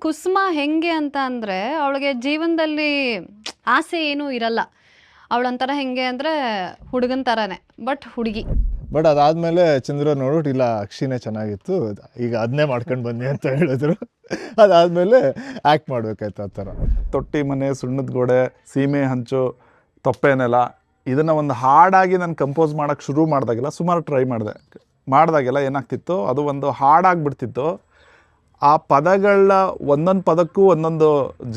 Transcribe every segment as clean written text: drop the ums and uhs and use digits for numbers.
ಕುಸುಮ ಹೆಂಗೆ ಅಂತ ಅಂದರೆ ಅವಳಿಗೆ ಜೀವನದಲ್ಲಿ ಆಸೆ ಏನೂ ಇರಲ್ಲ. ಅವಳೊಂಥರ ಹೆಂಗೆ ಅಂದರೆ ಹುಡುಗನ ಥರನೇ, ಬಟ್ ಹುಡುಗಿ. ಬಟ್ ಅದಾದಮೇಲೆ ಚಂದ್ರ ನೋಡ್ಬಿಟ್ಟು ಇಲ್ಲ ಅಕ್ಷಿನೇ ಚೆನ್ನಾಗಿತ್ತು, ಈಗ ಅದನ್ನೇ ಮಾಡ್ಕೊಂಡು ಬನ್ನಿ ಅಂತ ಹೇಳಿದ್ರು. ಅದಾದಮೇಲೆ ಆ್ಯಕ್ಟ್ ಮಾಡಬೇಕಾಯ್ತು ಆ ಥರ. ತೊಟ್ಟಿ ಮನೆ, ಸುಣ್ಣದ ಗೋಡೆ, ಸೀಮೆ ಹಂಚು, ತೊಪ್ಪೆ ನೆಲ, ಇದನ್ನು ಒಂದು ಹಾಡಾಗಿ ನಾನು ಕಂಪೋಸ್ ಮಾಡೋಕ್ಕೆ ಶುರು ಮಾಡಿದಾಗೆಲ್ಲ ಸುಮಾರು ಟ್ರೈ ಮಾಡಿದಾಗೆಲ್ಲ ಏನಾಗ್ತಿತ್ತು, ಅದು ಒಂದು ಹಾಡಾಗಿಬಿಡ್ತಿತ್ತು. ಆ ಪದಗಳ ಒಂದೊಂದು ಪದಕ್ಕೂ ಒಂದೊಂದು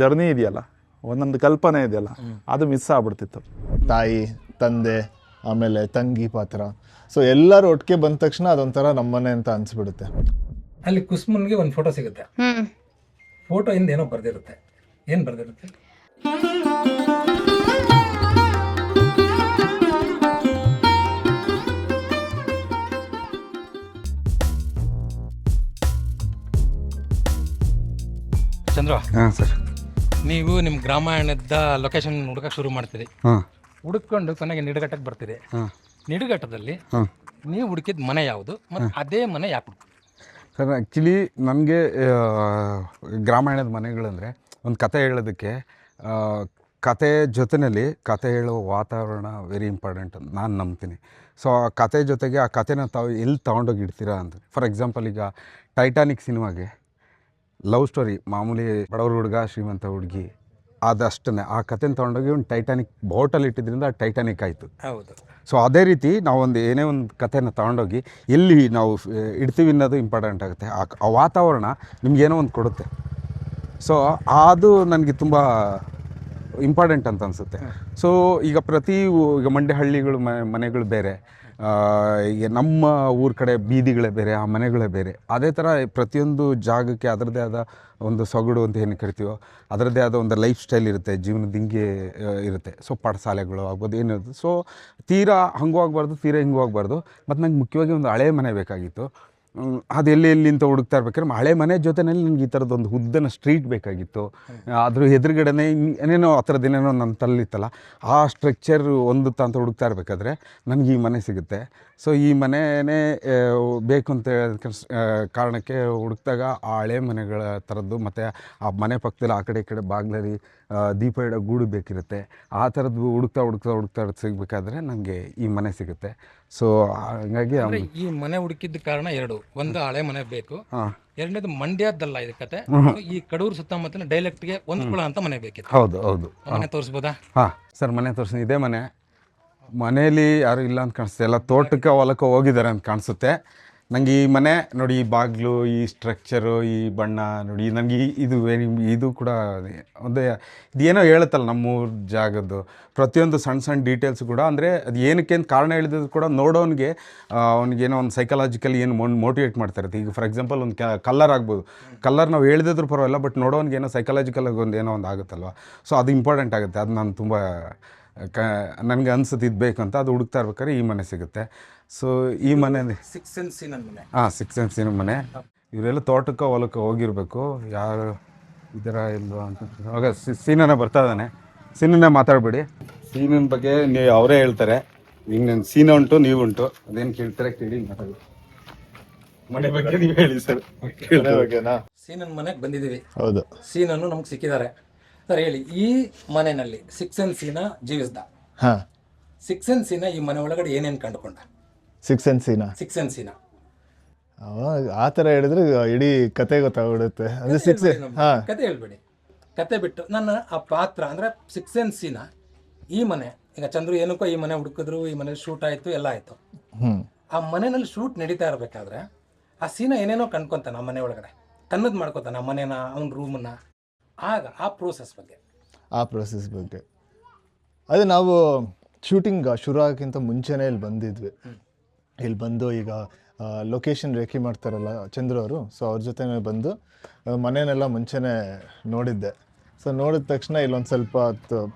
ಜರ್ನಿ ಇದೆಯಲ್ಲ, ಒಂದೊಂದು ಕಲ್ಪನೆ ಇದೆಯಲ್ಲ, ಅದು ಮಿಸ್ ಆಗ್ಬಿಡ್ತಿತ್ತು. ತಾಯಿ, ತಂದೆ, ಆಮೇಲೆ ತಂಗಿ ಪಾತ್ರ, ಸೊ ಎಲ್ಲರೂ ಒಟ್ಟಿಗೆ ಬಂದ ತಕ್ಷಣ ಅದೊಂಥರ ನಮ್ಮನೆ ಅಂತ ಅನಿಸ್ಬಿಡುತ್ತೆ. ಅಲ್ಲಿ ಕುಸುಮನ್ಗೆ ಒಂದು ಫೋಟೋ ಸಿಗುತ್ತೆ. ಫೋಟೋ ಹಿಂದೆ ಏನೋ ಬರ್ದಿರುತ್ತೆ. ಏನು ಬರ್ದಿರುತ್ತೆ? ಚಂದ್ರ, ಹಾಂ ಸರ್. ನೀವು ನಿಮ್ಮ ಗ್ರಾಮಾಯಣದ ಲೊಕೇಶನ್ ಹುಡುಕಕ್ಕೆ ಶುರು ಮಾಡ್ತೀರಿ. ಹಾಂ. ಹುಡುಕೊಂಡು ಕೊನೆಗೆ ನಿಡುಗಟ್ಟಕ್ಕೆ ಬರ್ತೀರಿ. ಹಾಂ. ನಿಡುಗಟ್ಟದಲ್ಲಿ ಹಾಂ. ನೀವು ಹುಡುಕಿದ ಮನೆ ಯಾವುದು ಮತ್ತು ಅದೇ ಮನೆ ಯಾಕೆ ಹುಡುಕಿ? ಸರ್ ಆ್ಯಕ್ಚುಲಿ ನನಗೆ ಗ್ರಾಮಾಯಣದ ಮನೆಗಳಂದರೆ ಒಂದು ಕತೆ ಹೇಳೋದಕ್ಕೆ ಕತೆ ಜೊತೆಯಲ್ಲಿ ಕತೆ ಹೇಳೋ ವಾತಾವರಣ ವೆರಿ ಇಂಪಾರ್ಟೆಂಟ್ ಅಂತ ನಾನು ನಂಬ್ತೀನಿ. ಸೊ ಆ ಕತೆ ಜೊತೆಗೆ ಆ ಕತೆನ ತಾವು ಎಲ್ಲಿ ತೊಗೊಂಡೋಗಿ ಇಡ್ತೀರಾ ಅಂತ. ಫಾರ್ ಎಕ್ಸಾಂಪಲ್ ಈಗ ಟೈಟಾನಿಕ್ ಸಿನಿಮಾಗೆ ಲವ್ ಸ್ಟೋರಿ, ಮಾಮೂಲಿ ಬಡವ್ರ ಹುಡುಗ ಶ್ರೀಮಂತ ಹುಡುಗಿ, ಅದಷ್ಟೇ ಆ ಕತೆನ ತೊಗೊಂಡೋಗಿ ಒಂದು ಟೈಟಾನಿಕ್ ಬೋಟಲ್ಲಿ ಇಟ್ಟಿದ್ರಿಂದ ಆ ಟೈಟಾನಿಕ್ ಆಯಿತು. ಹೌದು. ಸೊ ಅದೇ ರೀತಿ ನಾವೊಂದು ಏನೇ ಒಂದು ಕಥೆನ ತೊಗೊಂಡೋಗಿ ಎಲ್ಲಿ ನಾವು ಇಡ್ತೀವಿ ಅನ್ನೋದು ಇಂಪಾರ್ಟೆಂಟ್ ಆಗುತ್ತೆ. ಆ ವಾತಾವರಣ ನಿಮಗೇನೋ ಒಂದು ಕೊಡುತ್ತೆ. ಸೊ ಅದು ನನಗೆ ತುಂಬ ಇಂಪಾರ್ಟೆಂಟ್ ಅಂತ ಅನಿಸುತ್ತೆ. ಸೊ ಈಗ ಈಗ ಮಂಡ್ಯ ಹಳ್ಳಿಗಳು ಮನೆಗಳು ಬೇರೆ, ಈಗ ನಮ್ಮ ಊರ ಕಡೆ ಬೀದಿಗಳೇ ಬೇರೆ, ಆ ಮನೆಗಳೇ ಬೇರೆ. ಅದೇ ಥರ ಪ್ರತಿಯೊಂದು ಜಾಗಕ್ಕೆ ಅದರದ್ದೇ ಆದ ಒಂದು ಸೊಗಡು ಅಂತ ಏನು ಕರಿತೀವೋ ಅದರದ್ದೇ ಆದ ಒಂದು ಲೈಫ್ ಸ್ಟೈಲ್ ಇರುತ್ತೆ, ಜೀವನದ ಹಿಂಗೆ ಇರುತ್ತೆ. ಸೊ ಪಾಠಶಾಲೆಗಳು ಆಗ್ಬೋದು ಏನಿರುತ್ತೆ. ಸೊ ತೀರಾ ಹಂಗೂ ಆಗಬಾರ್ದು, ತೀರಾ ಹಿಂಗೂ ಆಗಬಾರ್ದು. ಮತ್ತು ನಂಗೆ ಮುಖ್ಯವಾಗಿ ಒಂದು ಹಳೆ ಮನೆ ಬೇಕಾಗಿತ್ತು. ಅದು ಎಲ್ಲಿ ಅಂತ ಹುಡುಕ್ತಾ ಇರ್ಬೇಕಾದ್ರೆ ಹಳೆ ಮನೆ ಜೊತೆಯಲ್ಲಿ ನನಗೆ ಈ ಥರದ್ದೊಂದು ಉದ್ದನ ಸ್ಟ್ರೀಟ್ ಬೇಕಾಗಿತ್ತು. ಅದ್ರ ಎದುರುಗಡೆನೇ ಏನೇನೋ ಆ ಥರದ್ದೇನೇನೋ ನನ್ನ ತಲೆಯಿತ್ತಲ್ಲ, ಆ ಸ್ಟ್ರಕ್ಚರ್ ಒಂದು ಅಂತ ಹುಡುಕ್ತಾ ಇರಬೇಕಾದ್ರೆ ನನಗೆ ಈ ಮನೆ ಸಿಗುತ್ತೆ. ಸೊ ಈ ಮನೆಯೇ ಬೇಕು ಅಂತ ಕಾರಣಕ್ಕೆ ಹುಡುಕ್ದಾಗ ಆ ಹಳೆ ಮನೆಗಳ ಥರದ್ದು, ಮತ್ತು ಆ ಮನೆ ಪಕ್ಕದಲ್ಲಿ ಆ ಕಡೆ ಈ ಕಡೆ ಬಾಗಿಲಲ್ಲಿ ದೀಪ ಇಡೋ ಗೂಡು ಬೇಕಿರುತ್ತೆ. ಆ ಥರದ್ದು ಹುಡುಕ್ತಾ ಸಿಗಬೇಕಾದ್ರೆ ನನಗೆ ಈ ಮನೆ ಸಿಗುತ್ತೆ. ಸೊ ಹಾಗಾಗಿ ಈ ಮನೆ ಹುಡುಕಿದ್ದ ಕಾರಣ ಎರಡು: ಒಂದು ಹಳೆ ಮನೆ ಬೇಕು, ಎರಡನೇದು ಮಂಡ್ಯದಲ್ಲ ಇದು ಕತೆ, ಈ ಕಡೂರು ಸುತ್ತಮುತ್ತಲಿನ ಡೈಲೆಕ್ಟ್ಗೆ ಹೊಂದ್ಕೊಳ್ಳೋ ಅಂತ ಮನೆ ಬೇಕಿತ್ತು. ಹೌದು. ಮನೆ ತೋರಿಸ್ಬೋದಾ? ಹಾಂ ಸರ್, ಮನೆ ತೋರಿಸಿ. ಇದೇ ಮನೆಯಲ್ಲಿ ಯಾರು ಇಲ್ಲ ಅಂತ ಕಾಣಿಸುತ್ತೆ, ಎಲ್ಲ ತೋಟಕ್ಕೆ ಹೊಲಕ್ಕೆ ಹೋಗಿದ್ದಾರೆ ಅಂತ ಕಾಣಿಸುತ್ತೆ ನನಗೆ. ಈ ಮನೆ ನೋಡಿ, ಈ ಬಾಗಿಲು, ಈ ಸ್ಟ್ರಕ್ಚರು, ಈ ಬಣ್ಣ ನೋಡಿ, ನನಗೆ ಇದು ಕೂಡ ಒಂದು ಇದೇನೋ ಹೇಳುತ್ತಲ್ಲ ನಮ್ಮೂರ ಜಾಗದ್ದು ಪ್ರತಿಯೊಂದು ಸಣ್ಣ ಡೀಟೇಲ್ಸ್ ಕೂಡ. ಅಂದರೆ ಅದು ಏನಕ್ಕೆ ಅಂತ ಕಾರಣ ಹೇಳಿದ್ರು ಕೂಡ ನೋಡೋನಿಗೆ ಅವ್ನಿಗೇನೋ ಒಂದು ಸೈಕಲಾಜಿಕಲಿ ಏನು ಮೋಟಿವೇಟ್ ಮಾಡ್ತಾ ಇರುತ್ತೆ. ಈಗ ಫಾರ್ ಎಕ್ಸಾಂಪಲ್ ಒಂದು ಕಲರ್ ಆಗ್ಬೋದು, ಕಲರ್ ನಾವು ಹೇಳಿದ್ರು ಪರವಾಗಿಲ್ಲ, ಬಟ್ ನೋಡೋನಿಗೆ ಏನೋ ಸೈಕಲಾಜಿಕಲ್ ಆಗಿ ಏನೋ ಒಂದು ಆಗುತ್ತಲ್ವ. ಸೊ ಅದು ಇಂಪಾರ್ಟೆಂಟ್ ಆಗುತ್ತೆ. ಅದು ನಾನು ತುಂಬ ನನಗೆ ಅನ್ಸುತ್ತೆ ಇದು ಬೇಕಂತ. ಅದು ಹುಡುಕ್ತಾ ಇರ್ಬೇಕಾದ್ರೆ ಈ ಮನೆ ಸಿಗುತ್ತೆ. ಸೊ ಈ ಮನೆ 6 Sense ಮನೆ. ಹಾಂ, 6 Sense ಮನೆ. ಇವರೆಲ್ಲ ತೋಟಕ್ಕೆ ಹೊಲಕ್ಕೆ ಹೋಗಿರಬೇಕು, ಯಾರು ಇದರ ಇಲ್ವಾ ಅಂತ. ಆಗ ಸೀನನ ಬರ್ತಾ ಇದ್ದಾನೆ. ಸೀನನ್ನೇ ಮಾತಾಡಬೇಡಿ, ಸೀನನ ಬಗ್ಗೆ ನೀವು ಅವರೇ ಹೇಳ್ತಾರೆ. ಈಗ ನನ್ನ ಸೀನ ಉಂಟು, ನೀವು ಉಂಟು, ಅದೇನು ಕೇಳ್ತಾರೆ ಕೇಳಿ ಮಾತಾಡಿ. ಮನೆ ಬಗ್ಗೆ ನೀವು ಹೇಳಿ ಸರ್. ಸೀನನ್ ಮನೆಗೆ ಬಂದಿದ್ದೀವಿ. ಹೌದು, ಸೀನನ್ನು ನಮ್ಗೆ ಸಿಕ್ಕಿದ್ದಾರೆ ಸರ್. ಹೇಳಿ, ಈ ಮನೆಯಲ್ಲಿ 6 Sense ಜೀವಿಸ್ದ. ಹಾಂ, 6 Sense ಈ ಮನೆ ಒಳಗಡೆ ಏನೇನು ಕಂಡುಕೊಂಡ? 6 Sense 6 Sense ಆ ಥರ ಹೇಳಿದ್ರೆ ಇಡೀ ಕತೆ ಗೊತ್ತಾಗ್ಬಿಡುತ್ತೆ. ಅಂದರೆ 6 ಹಾಂ, ಕತೆ ಹೇಳ್ಬೇಡಿ, ಕತೆ ಬಿಟ್ಟು ನನ್ನ ಆ ಪಾತ್ರ ಅಂದರೆ 6 Sense ಈ ಮನೆ. ಈಗ ಚಂದ್ರು ಏನಕ್ಕೋ ಈ ಮನೆ ಹುಡುಕಿದ್ರು, ಈ ಮನೆ ಶೂಟ್ ಆಯಿತು, ಎಲ್ಲ ಆಯಿತು. ಆ ಮನೆಯಲ್ಲಿ ಶೂಟ್ ನಡೀತಾ ಇರಬೇಕಾದ್ರೆ ಆ ಸೀನ ಏನೇನೋ ಕಂಡ್ಕೊತಾನೆ. ಆ ಮನೆ ಒಳಗಡೆ ತನ್ನದು ಮಾಡ್ಕೊತಾನೆ, ಆ ಮನೆನ, ಅವನ ರೂಮನ್ನ. ಆಗ ಆ ಪ್ರೋಸೆಸ್ ಬಗ್ಗೆ ಅದೇ ನಾವು ಶೂಟಿಂಗ್ ಶುರು ಆಗೋಕ್ಕಿಂತ ಮುಂಚೆನೇ ಇಲ್ಲಿ ಬಂದಿದ್ವಿ. ಇಲ್ಲಿ ಬಂದು ಈಗ ಲೊಕೇಶನ್ ರೇಖೆ ಮಾಡ್ತಾರಲ್ಲ ಚಂದ್ರು ಅವರು, ಸೊ ಅವ್ರ ಜೊತೆ ಬಂದು ಮನೆಯನ್ನೆಲ್ಲ ಮುಂಚೆನೇ ನೋಡಿದ್ದೆ. ಸೊ ನೋಡಿದ ತಕ್ಷಣ ಇಲ್ಲೊಂದು ಸ್ವಲ್ಪ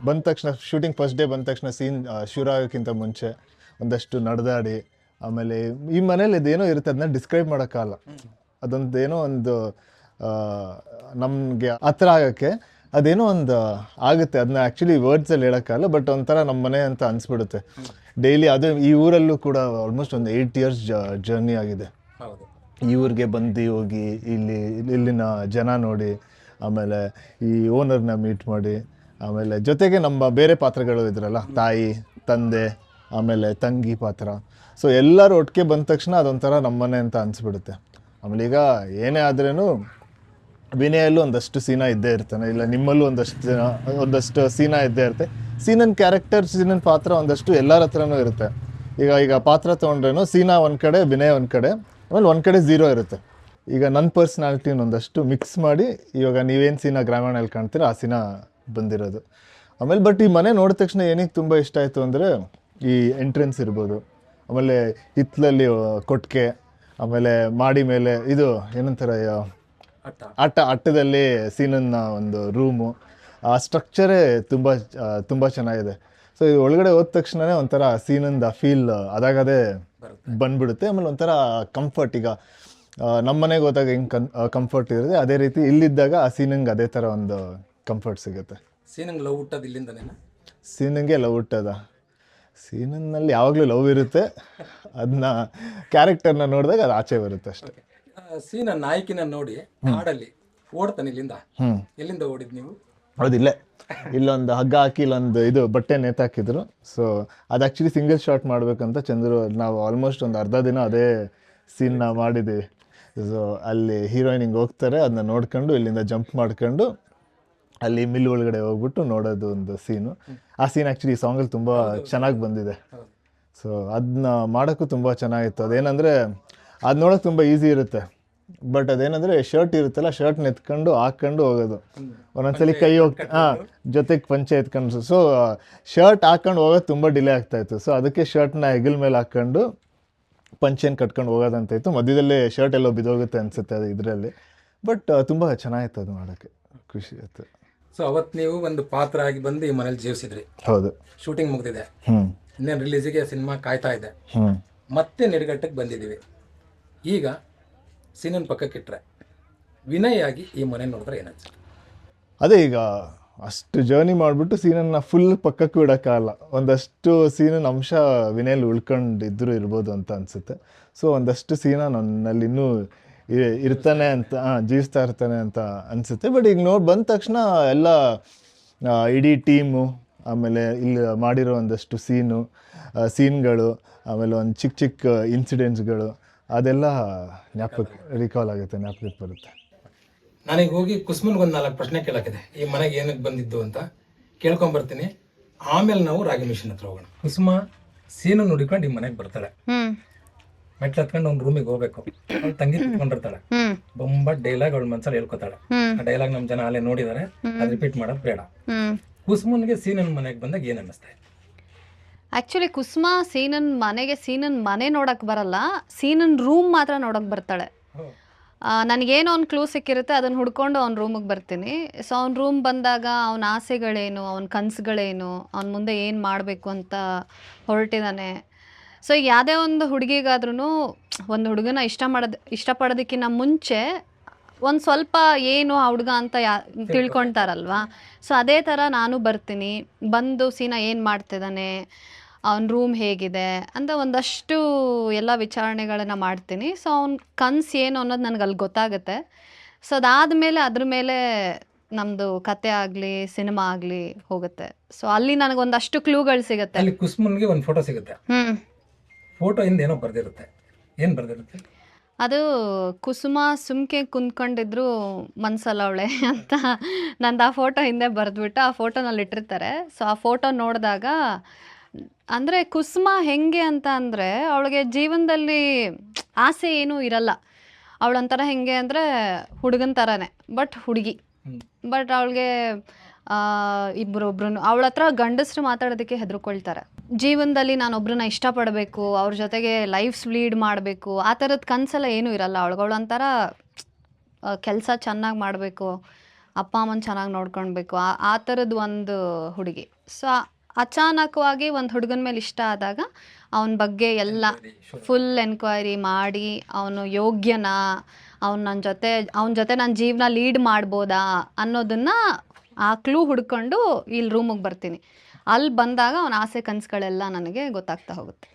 ಬಂದ ತಕ್ಷಣ ಶೂಟಿಂಗ್ ಫಸ್ಟ್ ಡೇ ಬಂದ ತಕ್ಷಣ ಸೀನ್ ಶುರು ಆಗೋಕ್ಕಿಂತ ಮುಂಚೆ ಒಂದಷ್ಟು ನಡೆದಾಡಿ, ಆಮೇಲೆ ಈ ಮನೇಲಿ ಇದೇನೋ ಇರುತ್ತೆ, ಅದನ್ನ ಡಿಸ್ಕ್ರೈಬ್ ಮಾಡೋಕ್ಕಾಗಲ್ಲ. ಅದೊಂದು ಏನೋ ಒಂದು ನಮಗೆ ಹತ್ರ ಆಗೋಕ್ಕೆ ಅದೇನೋ ಒಂದು ಆಗುತ್ತೆ. ಅದನ್ನ ಆ್ಯಕ್ಚುಲಿ ವರ್ಡ್ಸಲ್ಲಿ ಹೇಳೋಕ್ಕಾಗಲ್ಲ, ಬಟ್ ಒಂಥರ ನಮ್ಮ ಮನೆ ಅಂತ ಅನಿಸ್ಬಿಡುತ್ತೆ. ಡೈಲಿ ಅದು ಈ ಊರಲ್ಲೂ ಕೂಡ ಆಲ್ಮೋಸ್ಟ್ ಒಂದು 8 years ಜರ್ನಿ ಆಗಿದೆ. ಈ ಊರಿಗೆ ಬಂದು ಹೋಗಿ ಇಲ್ಲಿನ ಜನ ನೋಡಿ, ಆಮೇಲೆ ಈ ಓನರ್ನ ಮೀಟ್ ಮಾಡಿ, ಆಮೇಲೆ ಜೊತೆಗೆ ನಮ್ಮ ಬೇರೆ ಪಾತ್ರಗಳು ಇದ್ರಲ್ಲ, ತಾಯಿ, ತಂದೆ, ಆಮೇಲೆ ತಂಗಿ ಪಾತ್ರ. ಸೊ ಎಲ್ಲರೂ ಒಟ್ಟಿಗೆ ಬಂದ ತಕ್ಷಣ ಅದೊಂಥರ ನಮ್ಮನೆ ಅಂತ ಅನಿಸ್ಬಿಡುತ್ತೆ. ಆಮೇಲೆ ಈಗ ಏನೇ ಆದ್ರೂ ವಿನಯಲ್ಲೂ ಒಂದಷ್ಟು ಸೀನಾ ಇದ್ದೇ ಇರ್ತಾನೆ, ಇಲ್ಲ ನಿಮ್ಮಲ್ಲೂ ಒಂದಷ್ಟು ಸೀನಾ ಇದ್ದೇ ಇರುತ್ತೆ. ಸೀನನ್ ಕ್ಯಾರೆಕ್ಟರ್, ಸೀನನ್ ಪಾತ್ರ ಒಂದಷ್ಟು ಎಲ್ಲರ ಹತ್ರನೂ ಇರುತ್ತೆ. ಈಗ ಪಾತ್ರ ತೊಗೊಂಡ್ರೇನು ಸೀನಾ ಒಂದು ಕಡೆ, ವಿನಯ್ ಒಂದು ಕಡೆ, ಆಮೇಲೆ ಒಂದು ಕಡೆ ಝೀರೋ ಇರುತ್ತೆ. ಈಗ ನನ್ನ ಪರ್ಸ್ನಾಲಿಟಿನ ಒಂದಷ್ಟು ಮಿಕ್ಸ್ ಮಾಡಿ ಇವಾಗ ನೀವೇನು ಸೀನಾ ಗ್ರಾಮೀಣಲ್ಲಿ ಕಾಣ್ತೀರ ಆ ಸೀನಾ ಬಂದಿರೋದು. ಆಮೇಲೆ ಬಟ್ ಈ ಮನೆ ನೋಡಿದ ತಕ್ಷಣ ಏನಕ್ಕೆ ತುಂಬ ಇಷ್ಟ ಆಯಿತು ಅಂದರೆ ಈ ಎಂಟ್ರೆನ್ಸ್ ಇರ್ಬೋದು, ಆಮೇಲೆ ಹಿತ್ತಲಲ್ಲಿ ಕೊಟ್ಟಿಗೆ, ಆಮೇಲೆ ಮಾಡಿ ಮೇಲೆ ಇದು ಏನಂತಾರೆ ಅಟ್ಟದಲ್ಲಿ ಸೀನನ್ನ ಒಂದು ರೂಮು, ಆ ಸ್ಟ್ರಕ್ಚರೇ ತುಂಬ ಚೆನ್ನಾಗಿದೆ. ಸೊ ಇದು ಒಳಗಡೆ ಹೋದ ತಕ್ಷಣವೇ ಒಂಥರ ಸೀನಂದ ಫೀಲ್ ಅದಾಗದೇ ಬಂದ್ಬಿಡುತ್ತೆ. ಆಮೇಲೆ ಒಂಥರ ಕಂಫರ್ಟ್, ಈಗ ನಮ್ಮ ಮನೆಗೆ ಹೋದಾಗ ಹೆಂಗೆ ಕಂಫರ್ಟ್ ಇರುತ್ತೆ ಅದೇ ರೀತಿ ಇಲ್ಲಿದ್ದಾಗ ಆ ಸೀನಂಗೆ ಅದೇ ಥರ ಒಂದು ಕಂಫರ್ಟ್ ಸಿಗುತ್ತೆ. ಸೀನಂಗೆ ಲವ್ ಹುಟ್ಟೋದು ಇಲ್ಲಿಂದನೇ? ಸೀನಂಗೆ ಲವ್ ಹುಟ್ಟೋದ? ಸೀನನ್ನಲ್ಲಿ ಯಾವಾಗಲೂ ಲವ್ ಇರುತ್ತೆ, ಅದನ್ನ ಕ್ಯಾರೆಕ್ಟರ್ನ ನೋಡಿದಾಗ ಅದು ಆಚೆ ಬರುತ್ತೆ ಅಷ್ಟೇ. ಸೀನ ನಾಯಕಿನ ನೋಡಿ ಹಾಡಲ್ಲಿ ಓಡ್ತಾನೆ ಇಲ್ಲಿಂದ. ಎಲ್ಲಿಂದ ಓಡಿದ್ ನೀವು? ಹೌದಿಲ್ಲೇ ಇಲ್ಲೊಂದು ಹಗ್ಗ ಹಾಕಿ ಇಲ್ಲೊಂದು ಇದು ಬಟ್ಟೆ ನೇತಾಕಿದ್ರು. ಸೊ ಅದು ಆ್ಯಕ್ಚುಲಿ ಸಿಂಗಲ್ ಶಾಟ್ ಮಾಡಬೇಕಂತ ಚಂದ್ರು ನಾವು ಆಲ್ಮೋಸ್ಟ್ ಒಂದು ಅರ್ಧ ದಿನ ಅದೇ ಸೀನ್ನ ಮಾಡಿದ್ದೀವಿ. ಸೊ ಅಲ್ಲಿ ಹೀರೋಯಿನ್ ಹಿಂಗೆ ಹೋಗ್ತಾರೆ, ಅದನ್ನ ನೋಡ್ಕೊಂಡು ಇಲ್ಲಿಂದ ಜಂಪ್ ಮಾಡ್ಕೊಂಡು ಅಲ್ಲಿ ಮಿಲ್ ಒಳಗಡೆ ಹೋಗ್ಬಿಟ್ಟು ನೋಡೋದು ಒಂದು ಸೀನು. ಆ ಸೀನ್ ಆ್ಯಕ್ಚುಲಿ ಈ ಸಾಂಗಲ್ಲಿ ತುಂಬ ಚೆನ್ನಾಗಿ ಬಂದಿದೆ. ಸೊ ಅದನ್ನ ಮಾಡೋಕ್ಕೂ ತುಂಬ ಚೆನ್ನಾಗಿತ್ತು. ಅದೇನಂದರೆ ಅದು ನೋಡೋಕೆ ತುಂಬ ಈಸಿ ಇರುತ್ತೆ, ಬಟ್ ಅದೇನಂದರೆ ಶರ್ಟ್ ಇರುತ್ತಲ್ಲ, ಶರ್ಟ್ನ ಎತ್ಕೊಂಡು ಹಾಕ್ಕೊಂಡು ಹೋಗೋದು, ಒಂದೊಂದ್ಸಲಿ ಕೈ ಜೊತೆಗೆ ಪಂಚೆ ಎತ್ಕೊಂಡು. ಸೊ ಶರ್ಟ್ ಹಾಕ್ಕೊಂಡು ಹೋಗೋದು ತುಂಬ ಡಿಲೇ ಆಗ್ತಾಯಿತ್ತು. ಸೊ ಅದಕ್ಕೆ ಶರ್ಟ್ನ ಹೆಗಲ್ ಮೇಲೆ ಹಾಕ್ಕೊಂಡು ಪಂಚೆನ ಕಟ್ಕೊಂಡು ಹೋಗೋದಂತ ಇತ್ತು. ಮಧ್ಯದಲ್ಲೇ ಶರ್ಟ್ ಎಲ್ಲೋ ಬಿದ್ದೋಗುತ್ತೆ ಅನಿಸುತ್ತೆ ಅದು ಇದರಲ್ಲಿ, ಬಟ್ ತುಂಬ ಚೆನ್ನಾಗಿತ್ತು ಅದು ಮಾಡೋಕ್ಕೆ, ಖುಷಿ ಆಯಿತು. ಸೊ ಅವತ್ತು ನೀವು ಒಂದು ಪಾತ್ರ ಆಗಿ ಬಂದು ಈ ಮನೇಲಿ ಜೀವಿಸಿದ್ರಿ. ಹೌದು. ಶೂಟಿಂಗ್ ಮುಗಿದಿದೆ, ಇನ್ನೇನು ರಿಲೀಸಿಗೆ ಸಿನಿಮಾ ಕಾಯ್ತಾ ಇದೆ, ಮತ್ತೆ ನಿಡಗಟ್ಟಕ್ಕೆ ಬಂದಿದ್ದೀವಿ. ಈಗ ಸೀನನ್ ಪಕ್ಕಕ್ಕಿಟ್ರೆ ವಿನಯ್ ಆಗಿ ಈ ಮನೆ ನೋಡಿದ್ರೆ ಏನಾಗ್ತದೆ? ಅದೇ ಈಗ ಅಷ್ಟು ಜರ್ನಿ ಮಾಡಿಬಿಟ್ಟು ಸೀನನ್ನ ಫುಲ್ ಪಕ್ಕಕ್ಕೂ ಇಡೋಕ್ಕಾಗಲ್ಲ. ಒಂದಷ್ಟು ಸೀನನ್ ಅಂಶ ವಿನಯಲ್ಲಿ ಉಳ್ಕೊಂಡಿದ್ರು ಇರ್ಬೋದು ಅಂತ ಅನಿಸುತ್ತೆ. ಸೊ ಒಂದಷ್ಟು ಸೀನ ನನ್ನಲ್ಲಿ ಇನ್ನೂ ಇರ್ತಾನೆ ಅಂತ, ಜೀವಿಸ್ತಾ ಇರ್ತಾನೆ ಅಂತ ಅನಿಸುತ್ತೆ. ಬಟ್ ಈಗ ಬಂದ ತಕ್ಷಣ ಎಲ್ಲ ಇಡೀ ಟೀಮು, ಆಮೇಲೆ ಇಲ್ಲಿ ಮಾಡಿರೋ ಒಂದಷ್ಟು ಸೀನ್ಗಳು, ಆಮೇಲೆ ಒಂದು ಚಿಕ್ಕ ಚಿಕ್ಕ ಇನ್ಸಿಡೆಂಟ್ಸ್ಗಳು, ಅದೆಲ್ಲ ಜ್ಞಾಪಕಕ್ಕೆ ಬರುತ್ತೆ. ನಾನೀಗ ಹೋಗಿ ಕುಸುಮನ್ಗೆ ಒಂದು 4 ಪ್ರಶ್ನೆ ಕೇಳಕ್ಕಿದೆ, ಈ ಮನೆಗೆ ಏನಕ್ಕೆ ಬಂದಿದ್ದು ಅಂತ ಕೇಳ್ಕೊಂಬರ್ತೀನಿ. ಆಮೇಲೆ ನಾವು ರಾಗಿ ಮಿಷನ್ ಹತ್ರ ಹೋಗೋಣ. ಕುಸುಮ ಸೀನು ನೋಡಿಕೊಂಡು ಈ ಮನೆಗೆ ಬರ್ತಾಳೆ, ಮೆಟ್ಲು ಹತ್ಕೊಂಡು ಒಂದು ರೂಮಿಗೆ ಹೋಗ್ಬೇಕು, ಅವ್ಳು ತಂಗಿ ಕುತ್ಕೊಂಡಿರ್ತಾಳೆ, ಬೊಂಬ ಡೈಲಾಗ್ ಅವಳ ಮನ್ಸಲ್ಲಿ ಹೇಳ್ಕೊತಾಳೆ. ಆ ಡೈಲಾಗ್ ನಮ್ಮ ಜನ ಅಲ್ಲೇ ನೋಡಿದಾರೆ, ಅದು ರಿಪೀಟ್ ಮಾಡೋದು ಬೇಡ. ಕುಸುಮನ್ಗೆ ಸೀನನ್ ಮನೆಗೆ ಬಂದಾಗ ಏನ್ ಅನ್ನಿಸ್ತಾ? ಆ್ಯಕ್ಚುಲಿ ಕುಸುಮ ಸೀನನ್ ಮನೆ ನೋಡಕ್ಕೆ ಬರಲ್ಲ, ಸೀನನ್ ರೂಮ್ ಮಾತ್ರ ನೋಡೋಕೆ ಬರ್ತಾಳೆ. ನನಗೇನೋ ಒಂದು ಕ್ಲೂ ಸಿಕ್ಕಿರುತ್ತೆ, ಅದನ್ನು ಹುಡ್ಕೊಂಡು ಅವ್ನ ರೂಮಿಗೆ ಬರ್ತೀನಿ. ಸೊ ಅವ್ನ ರೂಮ್ ಬಂದಾಗ ಅವನ ಆಸೆಗಳೇನು, ಅವನ ಕನಸುಗಳೇನು, ಅವ್ನ ಮುಂದೆ ಏನು ಮಾಡಬೇಕು ಅಂತ ಹೊರಟಿದ್ದಾನೆ. ಸೊ ಈಗ ಯಾವುದೇ ಒಂದು ಹುಡುಗಿಗಾದ್ರೂ ಒಂದು ಹುಡುಗನ ಇಷ್ಟಪಡೋದಕ್ಕಿಂತ ಮುಂಚೆ ಒಂದು ಸ್ವಲ್ಪ ಏನು ಆ ಹುಡುಗ ಅಂತ ತಿಳ್ಕೊಳ್ತಾರಲ್ವಾ. ಸೊ ಅದೇ ಥರ ನಾನು ಬರ್ತೀನಿ, ಬಂದು ಸೀನಾ ಏನು ಮಾಡ್ತಿದ್ದಾನೆ, ಅವ್ನ ರೂಮ್ ಹೇಗಿದೆ ಅಂತ ಒಂದಷ್ಟು ಎಲ್ಲ ವಿಚಾರಣೆಗಳನ್ನು ಮಾಡ್ತೀನಿ. ಸೊ ಅವ್ನ ಕನಸು ಏನು ಅನ್ನೋದು ನನಗೆ ಅಲ್ಲಿ ಗೊತ್ತಾಗುತ್ತೆ. ಸೊ ಅದಾದಮೇಲೆ ಅದ್ರ ಮೇಲೆ ನಮ್ಮದು ಕತೆ ಆಗಲಿ ಸಿನಿಮಾ ಆಗಲಿ ಹೋಗುತ್ತೆ. ಸೊ ಅಲ್ಲಿ ನನಗೊಂದಷ್ಟು ಕ್ಲೂಗಳು ಸಿಗುತ್ತೆ. ಅಲ್ಲಿ ಕುಸುಮನ್ಗೆ ಒಂದು ಫೋಟೋ ಸಿಗುತ್ತೆ, ಫೋಟೋ ಹಿಂದೆ ಏನೋ ಬರ್ದಿರುತ್ತೆ. ಏನು ಬರ್ದಿರುತ್ತೆ ಅದು? ಕುಸುಮ ಸುಮ್ಕೆ ಕುಂತ್ಕೊಂಡಿದ್ರು ಮನ್ಸಲ್ಲ ಅವಳೆ ಅಂತ ನಂದು ಆ ಫೋಟೋ ಹಿಂದೆ ಬರೆದ್ಬಿಟ್ಟು ಆ ಫೋಟೋನಲ್ಲಿ ಇಟ್ಟಿರ್ತಾರೆ. ಸೊ ಆ ಫೋಟೋ ನೋಡಿದಾಗ ಅಂದರೆ ಕುಸುಮ ಹೆಂಗೆ ಅಂತ ಅಂದರೆ ಅವಳಿಗೆ ಜೀವನದಲ್ಲಿ ಆಸೆ ಏನೂ ಇರಲ್ಲ. ಅವಳೊಂಥರ ಹೆಂಗೆ ಅಂದರೆ ಹುಡುಗನ ಥರನೇ, ಬಟ್ ಹುಡುಗಿ. ಬಟ್ ಅವಳಿಗೆ ಒಬ್ರು ಅವಳ ಹತ್ರ ಗಂಡಸರು ಮಾತಾಡೋದಕ್ಕೆ ಹೆದರ್ಕೊಳ್ತಾರೆ. ಜೀವನದಲ್ಲಿ ನಾನೊಬ್ರನ್ನ ಇಷ್ಟಪಡಬೇಕು, ಅವ್ರ ಜೊತೆಗೆ ಲೈಫ್ಸ್ ಲೀಡ್ ಮಾಡಬೇಕು, ಆ ಥರದ ಕನಸೆಲ್ಲ ಏನೂ ಇರಲ್ಲ ಅವಳೊಂಥರ ಕೆಲಸ ಚೆನ್ನಾಗಿ ಮಾಡಬೇಕು, ಅಪ್ಪ ಅಮ್ಮನ ಚೆನ್ನಾಗಿ ನೋಡ್ಕೊಳ್ಬೇಕು, ಆ ಥರದ್ದು ಒಂದು ಹುಡುಗಿ. ಸೊ ಅಚಾನಕವಾಗಿ ಒಂದು ಹುಡುಗನ ಮೇಲೆ ಇಷ್ಟ ಆದಾಗ ಅವನ ಬಗ್ಗೆ ಎಲ್ಲ ಫುಲ್ ಎನ್ಕ್ವೈರಿ ಮಾಡಿ ಅವನು ಯೋಗ್ಯನಾ, ಅವನ ಜೊತೆ ನನ್ನ ಜೀವನ ಲೀಡ್ ಮಾಡ್ಬೋದಾ ಅನ್ನೋದನ್ನು ಆ ಕ್ಲೂ ಹುಡ್ಕೊಂಡು ಇಲ್ಲಿ ರೂಮಿಗೆ ಬರ್ತೀನಿ. ಅಲ್ಲಿ ಬಂದಾಗ ಅವನ ಆಸೆ ಕನಸುಗಳೆಲ್ಲ ನನಗೆ ಗೊತ್ತಾಗ್ತಾ ಹೋಗುತ್ತೆ.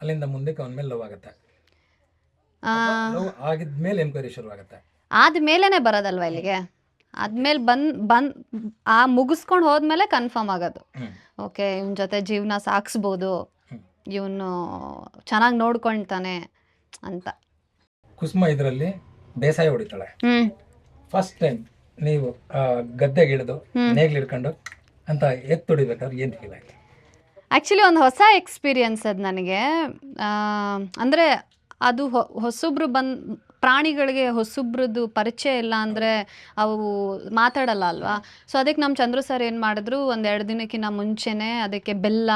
ಅಲ್ಲಿಂದ ಮುಂದಕ್ಕೆ ಅವನ ಮೇಲೆ ಲವ್ ಆಗುತ್ತೆ, ಆಗಿದ್ಮೇಲೆ ಎನ್ಕ್ವೈರಿ ಶುರು ಆಗುತ್ತೆ. ಆದ್ಮೇಲೆ ಬರೋದಲ್ವ ಇಲ್ಲಿಗೆ. ಆದ್ಮೇಲೆ ಮುಗಿಸ್ಕೊಂಡು ಹೋದ್ಮೇಲೆ ಕನ್ಫರ್ಮ್ ಆಗೋದು. ಓಕೆ, ಇವನ ಜೊತೆ ಜೀವನ ಸಾಗಿಸ್ಬೋದು, ಇವನು ಚೆನ್ನಾಗಿ ನೋಡ್ಕೊಳ್ತಾನೆ ಅಂತ. ಕುಸುಮ ಇದರಲ್ಲಿ ಬೇಸಾಯ ಹೊಡಿತಾಳೆ. ಫಸ್ಟ್ ಟೈಮ್ ನೀವು ಗದ್ದೆಗೆ ಇಳಿದು ನೇಗ್ಲು ಹಿಡ್ಕೊಂಡು ಅಂತ ಎತ್ತೊಡಿಬೇಕಾದ್ರೆ ಏನು ಫೀಲ್ ಆಯ್ತು? ಆ್ಯಕ್ಚುಲಿ ಒಂದು ಹೊಸ ಎಕ್ಸ್ಪೀರಿಯನ್ಸ್ ಅದು ನನಗೆ. ಅಂದರೆ ಅದು ಹೊಸೊಬ್ರು ಪ್ರಾಣಿಗಳಿಗೆ ಹೊಸೊಬ್ರದ್ದು ಪರಿಚಯ ಇಲ್ಲ ಅಂದರೆ ಅವು ಮಾತಾಡಲ್ಲ ಅಲ್ವಾ. ಸೊ ಅದಕ್ಕೆ ನಮ್ಮ ಚಂದ್ರು ಸರ್ ಏನು ಮಾಡಿದ್ರು, 1-2 ದಿನಕ್ಕಿಂತ ಮುಂಚೆನೇ ಅದಕ್ಕೆ ಬೆಲ್ಲ,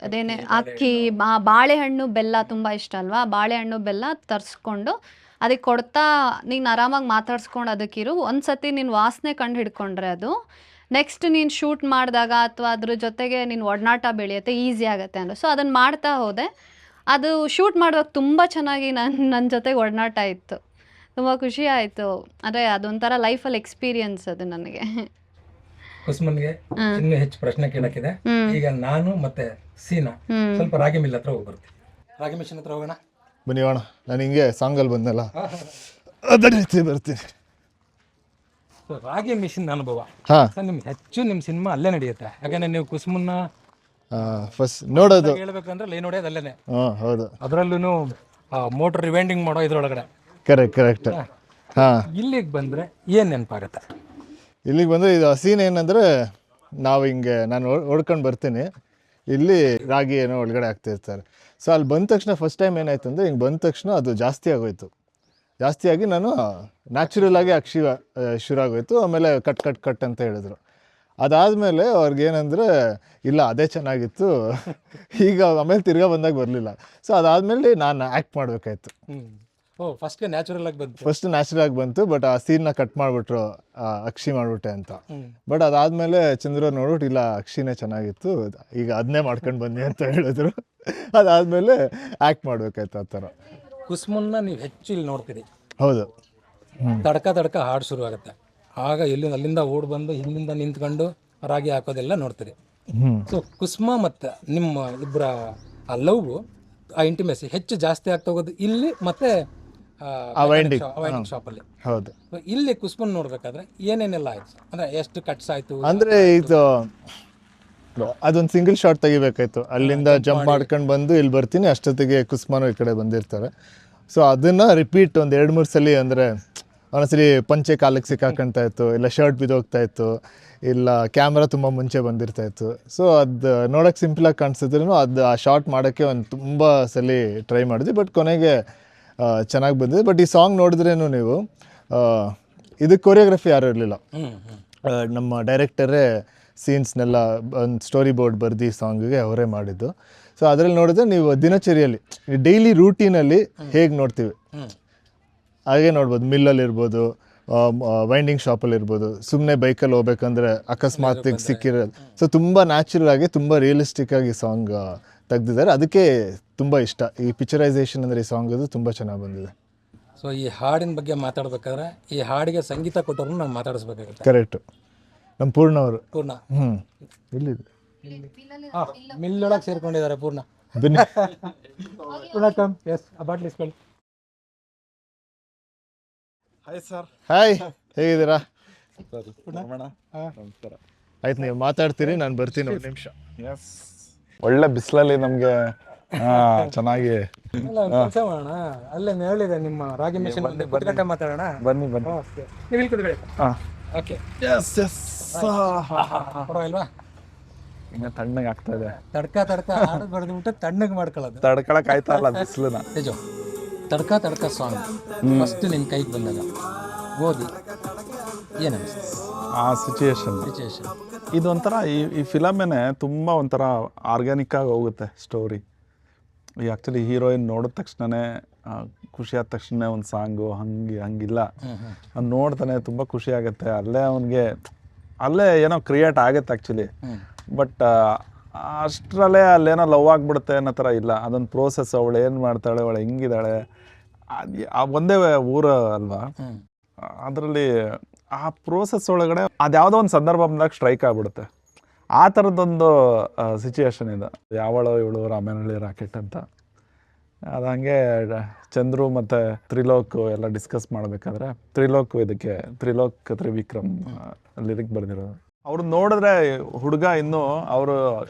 ಅದೇನೇ ಅಕ್ಕಿ, ಬಾಳೆಹಣ್ಣು ಬೆಲ್ಲ ತುಂಬ ಇಷ್ಟ ಅಲ್ವಾ, ಬಾಳೆಹಣ್ಣು ಬೆಲ್ಲ ತರಿಸ್ಕೊಂಡು ಅದಕ್ಕೆ ಕೊಡ್ತಾ, ನೀನು ಆರಾಮಾಗಿ ಮಾತಾಡ್ಸ್ಕೊಂಡು ಅದಕ್ಕಿರು, ಒಂದು ಸತಿ ನೀನು ವಾಸನೆ ಕಂಡು ಹಿಡ್ಕೊಂಡ್ರೆ ಅದು ನೆಕ್ಸ್ಟ್ ನೀನು ಶೂಟ್ ಮಾಡಿದಾಗ ಅಥವಾ ಅದ್ರ ಜೊತೆಗೆ ನೀನು ಒಡನಾಟ ಬೆಳೆಯುತ್ತೆ, ಈಸಿ ಆಗುತ್ತೆ ಅಂದರೆ. ಸೊ ಅದನ್ನು ಮಾಡ್ತಾ ಹೋದೆ. ಅದು ಶೂಟ್ ಮಾಡುವಾಗ ತುಂಬ ಚೆನ್ನಾಗಿ ನನ್ನ ಜೊತೆಗೆ ಒಡನಾಟ ಇತ್ತು, ತುಂಬ ಖುಷಿ ಆಯಿತು. ಅಂದರೆ ಅದೊಂಥರ ಲೈಫಲ್ಲಿ ಎಕ್ಸ್ಪೀರಿಯನ್ಸ್ ಅದು ನನಗೆ. ಕುಸುಮನ್ಗೆ ಇನ್ನೂ ಹೆಚ್ಚು ಪ್ರಶ್ನೆ ಕೇಳಕ್ಕಿದೆ. ಈಗ ನಾನು ಮತ್ತೆ ಸೀನಾ ಸ್ವಲ್ಪ ರಾಗಿ ಮಿಲ್ ಹತ್ರ ಹೋಗಿ ಬರ್ತೀವಿ. ರಾಗಿ ಮಿಷನ್ ಹತ್ರ ಹೋಗೋಣ ಬನ್ನಿ ಹೋಣ. ನಾನು ಹಿಂಗೆ ಸಾಂಗಲ್ಲಿ ಬಂದಲ್ಲ ಅದೇ ರೀತಿ ಬರ್ತೀನಿ. ರಾಗಿ ಮಿಷನ್ ಅನುಭವ ಹಾಂ, ಸರ್, ನಿಮ್ಗೆ ಹೆಚ್ಚು ನಿಮ್ಮ ಸಿನಿಮಾ ಅಲ್ಲೇ ನಡೆಯುತ್ತೆ. ಯಾಕಂದ್ರೆ ನೀವು ಕುಸುಮನ್ನ ಫಸ್ಟ್ ನೋಡೋದು ಹೇಳ್ಬೇಕಂದ್ರೆ ಲೈನ್ ಹೊಡೆಯೋದು ಅಲ್ಲೇನೆ. ಹಾಂ ಹೌದು, ಅದರಲ್ಲೂ ಮೋಟರ್ ರಿವೈಂಡಿಂಗ್ ಮಾಡೋ ಇದ್ರೊಳಗಡೆ. ಕರೆಕ್ಟ್. ಹಾಂ, ಇಲ್ಲಿಗೆ ಬಂದರೆ ಏನು ನೆನಪಾಗತ್ತೆ? ಇಲ್ಲಿಗೆ ಬಂದರೆ ಇದು ಸೀನ್ ಏನಂದರೆ, ನಾವು ಹಿಂಗೆ ನಾನು ಹೊಡ್ಕೊಂಡು ಬರ್ತೀನಿ, ಇಲ್ಲಿ ರಾಗಿ ಏನೋ ಒಳಗಡೆ ಆಗ್ತಿರ್ತಾರೆ. ಸೊ ಅಲ್ಲಿ ಬಂದ ತಕ್ಷಣ ಫಸ್ಟ್ ಟೈಮ್ ಏನಾಯ್ತು ಅಂದರೆ, ಹಿಂಗೆ ಬಂದ ತಕ್ಷಣ ಅದು ಜಾಸ್ತಿ ಆಗೋಯ್ತು. ಜಾಸ್ತಿಯಾಗಿ ನಾನು ನ್ಯಾಚುರಲ್ ಆಗಿ ಶುರು ಆಗೋಯ್ತು. ಆಮೇಲೆ ಕಟ್ ಅಂತ ಹೇಳಿದ್ರು. ಅದಾದಮೇಲೆ ಅವ್ರಿಗೇನಂದರೆ, ಇಲ್ಲ ಅದೇ ಚೆನ್ನಾಗಿತ್ತು, ಈಗ ಆಮೇಲೆ ತಿರ್ಗಾ ಬಂದಾಗ ಬರಲಿಲ್ಲ. ಸೊ ಅದಾದಮೇಲೆ ನಾನು ಆ್ಯಕ್ಟ್ ಮಾಡಬೇಕಾಯ್ತು. ಫಸ್ಟ್ಗೆ ನ್ಯಾಚುರಲ್ ಆಗಿ ಬಂತು. ಫಸ್ಟ್ ನ್ಯಾಚುರಲ್ ಆಗಿ ಬಂತು, ಬಟ್ ಆ ಸೀನ್ನ ಕಟ್ ಮಾಡಿಬಿಟ್ರು, ಅಕ್ಷಿ ಮಾಡಿಬಿಟ್ಟೆ ಅಂತ. ಬಟ್ ಅದಾದಮೇಲೆ ಚಂದ್ರ ನೋಡ್ಬಿಟ್ಟು, ಇಲ್ಲ ಅಕ್ಷಿನೇ ಚೆನ್ನಾಗಿತ್ತು, ಈಗ ಅದನ್ನೇ ಮಾಡ್ಕೊಂಡು ಬನ್ನಿ ಅಂತ ಹೇಳಿದ್ರು. ಅದಾದಮೇಲೆ ಆ್ಯಕ್ಟ್ ಮಾಡಬೇಕಾಯ್ತು ಆ ಥರ. ಕುಸುಮನ್ನ ನೀವು ಹೆಚ್ಚು ಇಲ್ಲಿ ನೋಡ್ತೀರಿ. ಹೌದು, ತಡ್ಕ ಹಾಡು ಶುರು ಆಗುತ್ತೆ. ಆಗ ಅಲ್ಲಿಂದ ಓಡ್ ಬಂದು ಹಿಂದಿಂದ ನಿಂತ್ಕೊಂಡು ರಾಗಿ ಹಾಕೋದೆಲ್ಲ ನೋಡ್ತೀರಿ. ಸೊ ಕುಸುಮ ಮತ್ತು ನಿಮ್ಮ ಇಬ್ಬರ ಆ ಲವ್, ಆ ಇಂಟಿಮೆಸಿ ಹೆಚ್ಚು ಜಾಸ್ತಿ ಆಗ್ತಾ ಹೋಗೋದು ಇಲ್ಲಿ ಮತ್ತೆ ವೈಂಡಿಂಗ್ ಶಾಪಲ್ಲಿ. ಹೌದು. ಇಲ್ಲಿ ಕುಸುಮನ್ ನೋಡ್ಬೇಕಾದ್ರೆ ಏನೇನೆಲ್ಲ ಆಯ್ತು ಅಂದ್ರೆ ಎಷ್ಟು ಕಟ್ಸ್ ಆಯ್ತು ಅಂದರೆ ಇದು ಅದೊಂದು ಸಿಂಗಲ್ ಶಾಟ್ ತೆಗಿಬೇಕಾಯ್ತು. ಅಲ್ಲಿಂದ ಜಂಪ್ ಮಾಡ್ಕೊಂಡು ಬಂದು ಇಲ್ಲಿ ಬರ್ತೀನಿ, ಅಷ್ಟೊತ್ತಿಗೆ ಕುಸುಮನು ಈ ಕಡೆ ಬಂದಿರ್ತಾರೆ. ಸೊ ಅದನ್ನು ರಿಪೀಟ್ ಒಂದು 2-3 ಸಲ, ಅಂದರೆ ಒಂದೊಂದ್ಸಲಿ ಪಂಚೆ ಕಾಲಕ್ಕೆ ಸಿಕ್ಕಾಕೊಂತ ಇತ್ತು, ಇಲ್ಲ ಶರ್ಟ್ ಬಿದ್ದೋಗ್ತಾ ಇತ್ತು, ಇಲ್ಲ ಕ್ಯಾಮ್ರಾ ತುಂಬ ಮುಂಚೆ ಬಂದಿರ್ತಾ ಇತ್ತು. ಸೊ ಅದು ನೋಡೋಕ್ಕೆ ಸಿಂಪಲಾಗಿ ಕಾಣಿಸಿದ್ರೂ ಅದು ಆ ಶಾರ್ಟ್ ಮಾಡೋಕ್ಕೆ ಒಂದು ತುಂಬ ಸಲ ಟ್ರೈ ಮಾಡಿದ್ವಿ. ಬಟ್ ಕೊನೆಗೆ ಚೆನ್ನಾಗಿ ಬಂದಿದೆ. ಬಟ್ ಈ ಸಾಂಗ್ ನೋಡಿದ್ರೇನು ನೀವು, ಇದಕ್ಕೆ ಕೊರಿಯೋಗ್ರಫಿ ಯಾರೂ ಇರಲಿಲ್ಲ. ನಮ್ಮ ಡೈರೆಕ್ಟರೇ ಸೀನ್ಸ್ನೆಲ್ಲ ಒಂದು ಸ್ಟೋರಿ ಬೋರ್ಡ್ ಬರೆದು ಸಾಂಗಿಗೆ ಅವರೇ ಮಾಡಿದ್ದು. ಸೊ ಅದರಲ್ಲಿ ನೋಡಿದ್ರೆ ನೀವು ದಿನಚರಿಯಲ್ಲಿ ಡೈಲಿ ರೂಟೀನಲ್ಲಿ ಹೇಗೆ ನೋಡ್ತೀವಿ ಹಾಗೆ ನೋಡ್ಬೋದು. ಮಿಲ್ಲಲ್ಲಿರ್ಬೋದು, ವೈಂಡಿಂಗ್ ಶಾಪಲ್ಲಿರ್ಬೋದು, ಸುಮ್ಮನೆ ಬೈಕಲ್ಲಿ ಹೋಗ್ಬೇಕಂದ್ರೆ ಅಕಸ್ಮಾತ್ ಸಿಕ್ಕಿರೋದು. ಸೊ ತುಂಬ ನ್ಯಾಚುರಲ್ ಆಗಿ, ತುಂಬ ರಿಯಲಿಸ್ಟಿಕ್ ಆಗಿ ಸಾಂಗ್ ತೆಗ್ದಿದ್ದಾರೆ. ಅದಕ್ಕೆ ತುಂಬ ಇಷ್ಟ. ಈ ಪಿಕ್ಚರೈಸೇಷನ್ ಅಂದರೆ ಈ ಸಾಂಗ್ ಅದು ತುಂಬ ಚೆನ್ನಾಗಿ ಬಂದಿದೆ. ಸೊ ಈ ಹಾಡಿನ ಬಗ್ಗೆ ಮಾತಾಡ್ಬೇಕಾದ್ರೆ ಈ ಹಾಡಿಗೆ ಸಂಗೀತ ಕೊಟ್ಟವ್ರನ್ನ ನಾವು ಮಾತಾಡಿಸ್ಬೇಕಾಗುತ್ತೆ. ಕರೆಕ್ಟು, ನಮ್ಮ ಪೂರ್ಣ ಅವರು. ಪೂರ್ಣ ಎಲ್ಲಿದೆ? ಮಿಲ್ಲೊಳಗೆ ಸೇರ್ಕೊಂಡಿದ್ದಾರೆ ಪೂರ್ಣ. ಬನ್ನಿ. ಪೂರ್ಣ ಕಮ್. ಎಸ್, ಆ ಬಾಟ್ಲಿ ಇಸ್ಕೊಳ್ಳಿ. Hi sir. ಹಾಯ್, ಹೇಗಿದ್ದೀರಾ? ನಮಸ್ಕಾರ. ಆಯ್ತು, ನೀವು ಮಾತಾಡ್ತೀರಿ, ನಾನು ಬರ್ತೀನಿ 1 ನಿಮಿಷ. ಎಸ್, ಒಳ್ಳೆ ಬಿಸಿಲಲ್ಲಿ ನಮಗೆ ಚೆನ್ನಾಗಿ ಕೆಲಸ ಮಾಡೋಣ. ಅಲ್ಲೇ ನೆರಳಿದೆ ನಿಮ್ಮ ರಾಗಿ ಮಿಷನ್. ಗಂಟೆ ಮಾತಾಡೋಣ. ಬನ್ನಿ. ನೀವು ಇಲ್ಲಿ ಕೂತ್ಕೊಳ್ಳಿ. ಓಕೆ. ಪರವಾಗಿಲ್ವಾ? ಇನ್ನು ತಣ್ಣಗೆ ಆಗ್ತಾ ಇದೆ. ತಡ್ಕ ಹಾಡು ಬರೆದ್ಬಿಟ್ಟು ತಣ್ಣಗೆ ಮಾಡ್ಕೊಳ್ಳೋದು. ತಡ್ಕೊಳಕ್ ಆಯ್ತಾ ಇಲ್ಲ ಬಿಸಿಲನ್ನ. ನಿಜ. ತಡ್ಕ ಸಾಂಗ್ ಫಸ್ಟ್ ನಿಮ್ಮ ಕೈಗೆ ಬಂದಾಗ ಓದಿ ಏನು ಅನಿಸ್ತು? ಆ ಸಿಚುಯೇಷನ್ ಇದೊಂಥರ ಈ ಫಿಲಮೇನೆ ತುಂಬ ಒಂಥರ ಆರ್ಗ್ಯಾನಿಕ್ ಆಗಿ ಹೋಗುತ್ತೆ ಸ್ಟೋರಿ. ಈ ಆ್ಯಕ್ಚುಲಿ ಹೀರೋಯಿನ್ ನೋಡಿದ ತಕ್ಷಣನೇ ಖುಷಿ ಆದ ತಕ್ಷಣ ಒಂದು ಸಾಂಗು ಹಂಗಿಲ್ಲ. ಅವ್ನು ನೋಡ್ತಾನೆ ತುಂಬ ಖುಷಿ ಆಗುತ್ತೆ. ಅಲ್ಲೇ ಏನೋ ಕ್ರಿಯೇಟ್ ಆಗುತ್ತೆ ಆ್ಯಕ್ಚುಲಿ. ಬಟ್ ಅಷ್ಟರಲ್ಲೇ ಅಲ್ಲೇನೋ ಲವ್ ಆಗಿಬಿಡುತ್ತೆ ಅನ್ನೋ ಥರ ಇಲ್ಲ. ಅದೊಂದು ಪ್ರೋಸೆಸ್. ಅವಳು ಏನು ಮಾಡ್ತಾಳೆ, ಅವಳು ಹೆಂಗಿದ್ದಾಳೆ, ಒಂದೇ ಊರು ಅಲ್ವಾ, ಅದರಲ್ಲಿ ಆ ಪ್ರೋಸೆಸ್ ಒಳಗಡೆ ಅದ್ಯಾವುದೋ ಒಂದು ಸಂದರ್ಭ ಬಂದಾಗ ಸ್ಟ್ರೈಕ್ ಆಗಿಬಿಡುತ್ತೆ. ಆ ಥರದ್ದೊಂದು ಸಿಚುಯೇಷನ್ ಇದೆ. ಯಾವಳೋ ಇವಳು ರಾಮನಹಳ್ಳಿ ರಾಕೆಟ್ ಅಂತ. ಅದು ಹಂಗೆ ಚಂದ್ರು ಮತ್ತು ತ್ರಿಲೋಕ್ ಎಲ್ಲ ಡಿಸ್ಕಸ್ ಮಾಡಬೇಕಾದ್ರೆ ತ್ರಿಲೋಕ್ ತ್ರಿವಿಕ್ರಮ್ ಲಿರಿಕ್ ಬರೆದಿರೋದು. ಅವ್ರು ನೋಡಿದ್ರೆ ಹುಡುಗ ಇನ್ನೂ ಅವರು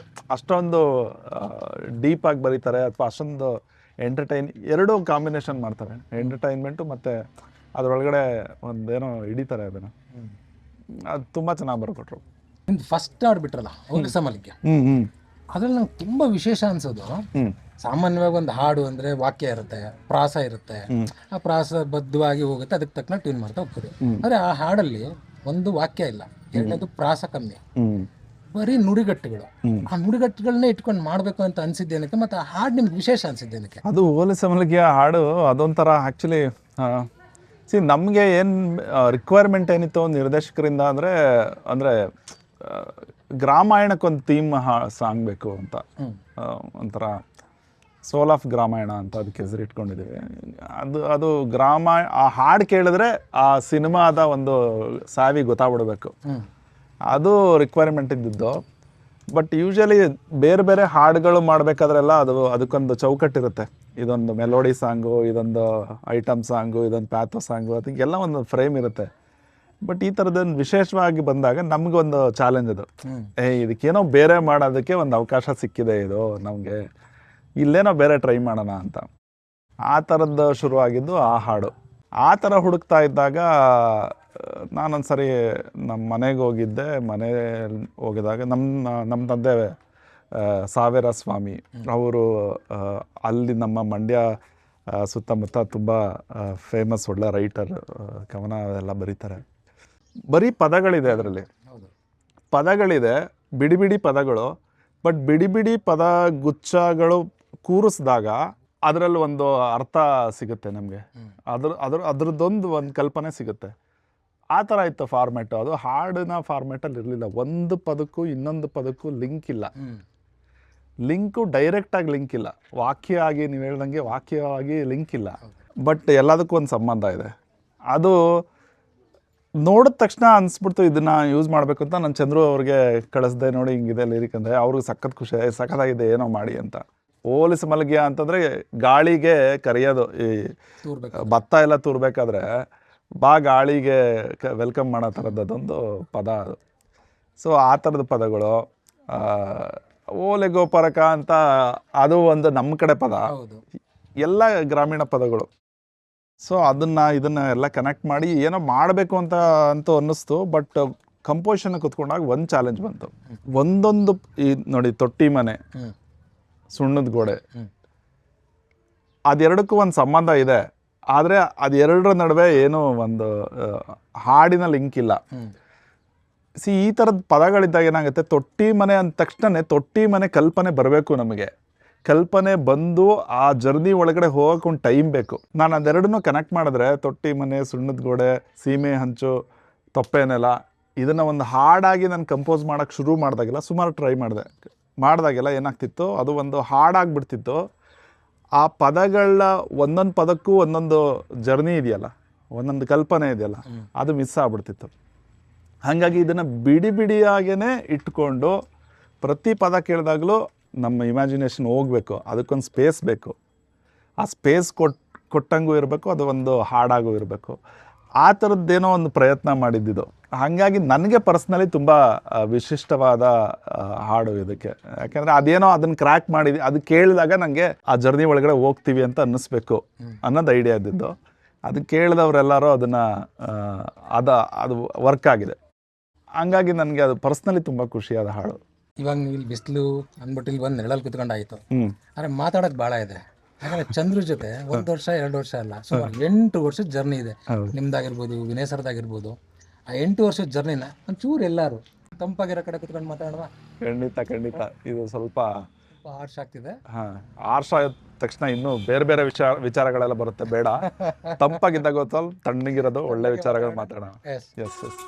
ಅಷ್ಟೊಂದು ಡೀಪಾಗಿ ಬರೀತಾರೆ ಅಥವಾ ಅಷ್ಟೊಂದು ಎರಡೂ ಕಾಂಬಿನೇಷನ್ ಮಾಡ್ತಾರೆ, ಎಂಟರ್ಟೈನ್ಮೆಂಟು ಮತ್ತು ಅದರೊಳಗಡೆ ಒಂದೇನೋ ಹಿಡಿತಾರೆ ಅದನ್ನು. ಅದು ತುಂಬ ಚೆನ್ನಾಗಿ ಬರ್ಕೊಟ್ರು. ನಿಮ್ದು ಫಸ್ಟ್ ಆಡ್ಬಿಟ್ರಲ್ಲ ಹೋಲಿಸ ಮಲ್ಲಿಗೆ, ಅದ್ರಲ್ಲಿ ನಂಗೆ ತುಂಬ ವಿಶೇಷ ಅನ್ಸೋದು, ಸಾಮಾನ್ಯವಾಗಿ ಒಂದು ಹಾಡು ಅಂದರೆ ವಾಕ್ಯ ಇರುತ್ತೆ, ಪ್ರಾಸ ಇರುತ್ತೆ, ಆ ಪ್ರಾಸ ಬದ್ಧವಾಗಿ ಹೋಗುತ್ತೆ, ಅದಕ್ಕೆ ತಕ್ಕನ ಟ್ಯೂನ್ ಮಾಡ್ತಾ ಹೋಗ್ತದೆ. ಆದರೆ ಆ ಹಾಡಲ್ಲಿ ಒಂದು ವಾಕ್ಯ ಇಲ್ಲ, ಎರಡನೇದು ಪ್ರಾಸ ಕಮ್ಮಿ, ಬರೀ ನುಡಿಗಟ್ಟುಗಳು. ಆ ನುಡಿಗಟ್ಟುಗಳನ್ನೇ ಇಟ್ಕೊಂಡು ಮಾಡಬೇಕು ಅಂತ ಅನ್ಸಿದ್ದೇನಕ್ಕೆ, ಮತ್ತು ಆ ಹಾಡು ನಿಮ್ಗೆ ವಿಶೇಷ ಅನ್ಸಿದ್ದೇನಕ್ಕೆ? ಅದು ಹೋಲಿಸ ಮಲ್ಲಿಗೆಯ ಹಾಡು ಅದೊಂಥರ ಆ್ಯಕ್ಚುಲಿ ನಮಗೆ ಏನು ರಿಕ್ವೈರ್ಮೆಂಟ್ ಏನಿತ್ತು ನಿರ್ದೇಶಕರಿಂದ ಅಂದರೆ ಗ್ರಾಮಾಯಣಕ್ಕೊಂದು ಥೀಮ್ ಸಾಂಗ್ ಬೇಕು ಅಂತ, ಒಂಥರ ಸೋಲ್ ಆಫ್ ಗ್ರಾಮಾಯಣ ಅಂತ ಅದಕ್ಕೆ ಹೆಸರು ಇಟ್ಕೊಂಡಿದ್ದೀವಿ. ಅದು ಆ ಹಾಡು ಕೇಳಿದ್ರೆ ಆ ಸಿನಿಮಾದ ಒಂದು ಸಾವಿ ಗೊತ್ತಾಗ್ಬಿಡ್ಬೇಕು, ಅದು ರಿಕ್ವೈರ್ಮೆಂಟ್ ಇದ್ದಿದ್ದು. ಬಟ್ ಯೂಶಲಿ ಬೇರೆ ಬೇರೆ ಹಾಡುಗಳು ಮಾಡಬೇಕಾದ್ರೆಲ್ಲ ಅದಕ್ಕೊಂದು ಚೌಕಟ್ಟಿರುತ್ತೆ. ಇದೊಂದು ಮೆಲೋಡಿ ಸಾಂಗು, ಇದೊಂದು ಐಟಮ್ ಸಾಂಗು, ಇದೊಂದು ಪ್ಯಾಥೋ ಸಾಂಗು, ಅದಕ್ಕೆಲ್ಲ ಒಂದು ಫ್ರೇಮ್ ಇರುತ್ತೆ. ಬಟ್ ಈ ಥರದೊಂದು ವಿಶೇಷವಾಗಿ ಬಂದಾಗ ನಮಗೊಂದು ಚಾಲೆಂಜ್ ಅದು, ಇದಕ್ಕೇನೋ ಬೇರೆ ಮಾಡೋದಕ್ಕೆ ಒಂದು ಅವಕಾಶ ಸಿಕ್ಕಿದೆ, ಇದು ನಮಗೆ ಇಲ್ಲೇನೋ ಬೇರೆ ಟ್ರೈ ಮಾಡೋಣ ಅಂತ. ಆ ಥರದ್ದು ಶುರುವಾಗಿದ್ದು ಆ ಹಾಡು. ಆ ಥರ ಹುಡುಕ್ತಾ ಇದ್ದಾಗ ನಾನೊಂದು ಸರಿ ನಮ್ಮ ಮನೆಗೆ ಹೋಗಿದ್ದೆ. ಮನೆಯಲ್ಲಿ ಹೋಗಿದಾಗ ನಮ್ಮ ತಂದೆ ಸಾವಿರ ಸ್ವಾಮಿ ಅವರು ಅಲ್ಲಿ ನಮ್ಮ ಮಂಡ್ಯ ಸುತ್ತಮುತ್ತ ತುಂಬ ಫೇಮಸ್ ಒಳ್ಳೆ ರೈಟರ್, ಕವನ ಎಲ್ಲ ಬರೀತಾರೆ. ಬರೀ ಪದಗಳಿದೆ ಅದರಲ್ಲಿ, ಪದಗಳಿದೆ, ಬಿಡಿ ಬಿಡಿ ಪದಗಳು. ಬಟ್ ಬಿಡಿ ಬಿಡಿ ಪದ ಗುಚ್ಛಗಳು ಕೂರಿಸಿದಾಗ ಅದರಲ್ಲಿ ಒಂದು ಅರ್ಥ ಸಿಗುತ್ತೆ ನಮಗೆ, ಅದ್ರದ್ದೊಂದು ಕಲ್ಪನೆ ಸಿಗುತ್ತೆ. ಆ ಥರ ಇತ್ತು ಫಾರ್ಮ್ಯಾಟು. ಅದು ಹಾಡಿನ ಫಾರ್ಮ್ಯಾಟಲ್ಲಿ ಇರಲಿಲ್ಲ. ಒಂದು ಪದಕ್ಕೂ ಇನ್ನೊಂದು ಪದಕ್ಕೂ ಲಿಂಕ್ ಇಲ್ಲ, ಲಿಂಕು ಡೈರೆಕ್ಟಾಗಿ ಲಿಂಕ್ ಇಲ್ಲ, ವಾಕ್ಯ ಆಗಿ ನೀವು ಹೇಳ್ದಂಗೆ ವಾಕ್ಯವಾಗಿ ಲಿಂಕ್ ಇಲ್ಲ. ಬಟ್ ಎಲ್ಲದಕ್ಕೂ ಒಂದು ಸಂಬಂಧ ಇದೆ. ಅದು ನೋಡಿದ ತಕ್ಷಣ ಅನಿಸ್ಬಿಡ್ತು ಇದನ್ನು ಯೂಸ್ ಮಾಡಬೇಕು ಅಂತ. ನಾನು ಚಂದ್ರು ಅವ್ರಿಗೆ ಕಳಿಸ್ದೆ, ನೋಡಿ ಹಿಂಗಿದೆ ಲಿರಿಕ್ ಅಂದರೆ ಅವ್ರಿಗೆ ಸಖತ್ ಖುಷಿ, ಸಖತ್ತಾಗಿದೆ ಏನೋ ಮಾಡಿ ಅಂತ. ಹೋಲಿಸ ಮಲಗ್ಯ ಅಂತಂದರೆ ಗಾಳಿಗೆ ಕರೆಯೋದು, ಈ ಭತ್ತ ಎಲ್ಲ ತೂರ್ಬೇಕಾದ್ರೆ ಬಾ ಗಾಳಿಗೆ ವೆಲ್ಕಮ್ ಮಾಡೋ ಥರದ್ದೊಂದು ಪದ ಅದು. ಸೊ ಆ ಥರದ ಪದಗಳು. ಓಲೆ ಗೋಪರಕ ಅಂತ ಅದು ಒಂದು ನಮ್ಮ ಕಡೆ ಪದ, ಎಲ್ಲ ಗ್ರಾಮೀಣ ಪದಗಳು. ಸೊ ಇದನ್ನು ಎಲ್ಲ ಕನೆಕ್ಟ್ ಮಾಡಿ ಏನೋ ಮಾಡಬೇಕು ಅಂತೂ ಅನ್ನಿಸ್ತು. ಬಟ್ ಕಂಪೋಸಿಷನ್ ಕುತ್ಕೊಂಡಾಗ ಒಂದು ಚಾಲೆಂಜ್ ಬಂತು. ಒಂದೊಂದು ಈ ನೋಡಿ, ತೊಟ್ಟಿ ಮನೆ, ಸುಣ್ಣದ ಗೋಡೆ, ಅದೆರಡಕ್ಕೂ ಒಂದು ಸಂಬಂಧ ಇದೆ. ಆದರೆ ಅದೆರಡರ ನಡುವೆ ಏನೋ ಒಂದು ಹಾಡಿನ ಲಿಂಕ್ ಇಲ್ಲ. ಈ ಥರದ ಪದಗಳಿದ್ದಾಗ ಏನಾಗುತ್ತೆ, ತೊಟ್ಟಿ ಮನೆ ಅಂದ ತಕ್ಷಣ ತೊಟ್ಟಿ ಮನೆ ಕಲ್ಪನೆ ಬರಬೇಕು ನಮಗೆ. ಕಲ್ಪನೆ ಬಂದು ಆ ಜರ್ನಿ ಒಳಗಡೆ ಹೋಗೋಕೆ ಒಂದು ಟೈಮ್ ಬೇಕು. ನಾನು ಅದೆರಡನ್ನೂ ಕನೆಕ್ಟ್ ಮಾಡಿದ್ರೆ, ತೊಟ್ಟಿ ಮನೆ, ಸುಣ್ಣದ ಗೋಡೆ, ಸೀಮೆ ಹಂಚು, ತೊಪ್ಪೆ ನೆಲ, ಇದನ್ನು ಒಂದು ಹಾಡಾಗಿ ನಾನು ಕಂಪೋಸ್ ಮಾಡೋಕ್ಕೆ ಶುರು ಮಾಡಿದಾಗೆಲ್ಲ ಸುಮಾರು ಟ್ರೈ ಮಾಡಿದಾಗೆಲ್ಲ ಏನಾಗ್ತಿತ್ತು, ಅದು ಒಂದು ಹಾಡಾಗ್ಬಿಡ್ತಿತ್ತು. ಆ ಪದಗಳ ಒಂದೊಂದು ಪದಕ್ಕೂ ಒಂದೊಂದು ಜರ್ನಿ ಇದೆಯಲ್ಲ, ಒಂದೊಂದು ಕಲ್ಪನೆ ಇದೆಯಲ್ಲ, ಅದು ಮಿಸ್ ಆಗ್ಬಿಡ್ತಿತ್ತು. ಹಾಗಾಗಿ ಇದನ್ನು ಬಿಡಿ ಬಿಡಿಯಾಗೇ ಇಟ್ಕೊಂಡು ಪ್ರತಿ ಪದ ಕೇಳಿದಾಗಲೂ ನಮ್ಮ ಇಮ್ಯಾಜಿನೇಷನ್ ಹೋಗಬೇಕು, ಅದಕ್ಕೊಂದು ಸ್ಪೇಸ್ ಬೇಕು. ಆ ಸ್ಪೇಸ್ ಕೊಟ್ಟಂಗೂ ಇರಬೇಕು, ಅದು ಒಂದು ಹಾಡಾಗೂ ಇರಬೇಕು. ಆ ಥರದ್ದೇನೋ ಒಂದು ಪ್ರಯತ್ನ ಮಾಡಿದ್ದಿದ್ದು. ಹಾಗಾಗಿ ನನಗೆ ಪರ್ಸ್ನಲಿ ತುಂಬ ವಿಶಿಷ್ಟವಾದ ಹಾಡು ಇದಕ್ಕೆ. ಯಾಕೆಂದರೆ ಅದೇನೋ ಅದನ್ನು ಕ್ರ್ಯಾಕ್ ಮಾಡಿದ್ವಿ, ಅದು ಕೇಳಿದಾಗ ನನಗೆ ಆ ಜರ್ನಿ ಒಳಗಡೆ ಹೋಗ್ತೀವಿ ಅಂತ ಅನ್ನಿಸ್ಬೇಕು ಅನ್ನೋದು ಐಡಿಯಾ ಇದ್ದಿದ್ದು. ಅದು ಕೇಳಿದವರೆಲ್ಲರೂ ಅದನ್ನು ಅದು ವರ್ಕ್ ಆಗಿದೆ. ಹಂಗಾಗಿ ನನಗೆ ಅದು ಪರ್ಸ್ನಲಿ ತುಂಬ ಖುಷಿಯಾದ ಹಾಡು. ಇವಾಗ ನೀವು ಇಲ್ಲಿ ಬಿಸಿಲು ಅಂದ್ಬಿಟ್ಟು ಇಲ್ಲಿ ಬಂದು ನೆರಳಲ್ಲಿ ಕುತ್ಕೊಂಡಾಯಿತು, ಆದರೆ ಮಾತಾಡೋಕೆ ಭಾಳ ಇದೆ. ಯಾಕಂದರೆ ಚಂದ್ರ ಜೊತೆ 1 ವರ್ಷ 2 ವರ್ಷ ಅಲ್ಲ, ಸುಮಾರು 8 ವರ್ಷದ ಜರ್ನಿ ಇದೆ. ನಿಮ್ದಾಗಿರ್ಬೋದು, ವಿನಯ್ ಸರ್ದಾಗಿರ್ಬೋದು. ಆ 8 ವರ್ಷದ ಜರ್ನಿನ ಒಂಚೂರು ಎಲ್ಲರೂ ತಂಪಾಗಿರೋ ಕಡೆ ಕುತ್ಕೊಂಡು ಮಾತಾಡುವ. ಖಂಡಿತ ಇದು ಸ್ವಲ್ಪ ಹಾರ್ಶ್ ಆಗ್ತಿದೆ. ಹಾರ್ಶ್ ಆದ ತಕ್ಷಣ ಇನ್ನೂ ಬೇರೆ ಬೇರೆ ವಿಚಾರಗಳೆಲ್ಲ ಬರುತ್ತೆ. ಬೇಡ, ತಂಪಾಗಿದ್ದಾಗ ಸ್ವಲ್ಪ ತಣ್ಣಗಿರೋದು ಒಳ್ಳೆ ವಿಚಾರಗಳು ಮಾತಾಡೋಣ. Yes yes S.